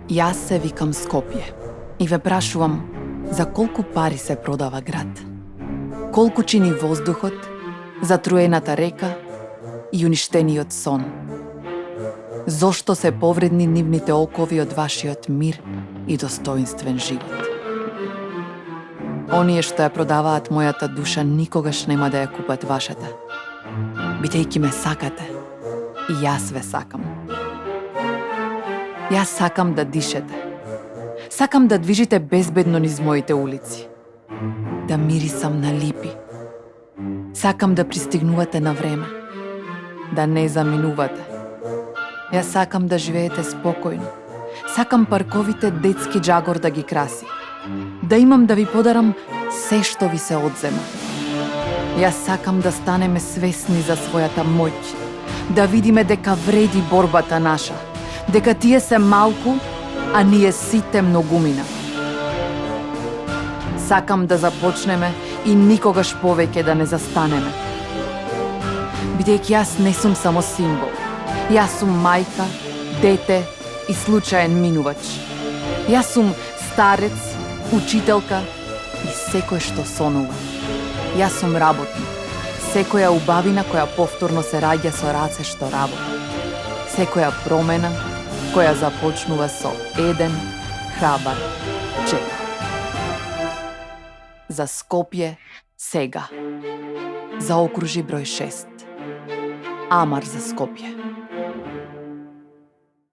Јас се викам Скопје и ве прашувам за колку пари се продава град? Колку чини воздухот, затруената река и уништениот сон? Зошто се повредни нивните окови од вашиот мир и достоинствен живот? Оние што ја продаваат мојата душа никогаш нема да ја купат вашата. Бидејќи ме сакате, и јас ве сакам. Јас сакам да дишете. Сакам да движите безбедно низ моите улици. Да мирисам на липи. Сакам да пристигнувате на време. Да не заминувате. Јас сакам да живеете спокојно. Сакам парковите детски џагор да ги краси. Да имам да ви подарам се што ви се одзема. Јас сакам да станеме свесни за својата моќ. Да видиме дека вреди борбата наша. Дека тие се малку, а ние сите многумина. Сакам да започнеме и никогаш повеќе да не застанеме. Бидејќи јас не сум само символ. Јас сум мајка, дете и случаен минувач. Јас сум старец, учителка и секој што сонува. Јас сум работник, секоја убавина која повторно се раѓа со раце што работи. Секоја промена која започнува со еден храбар чек. За Скопје сега. Заокружи број 6. Амар за Скопје.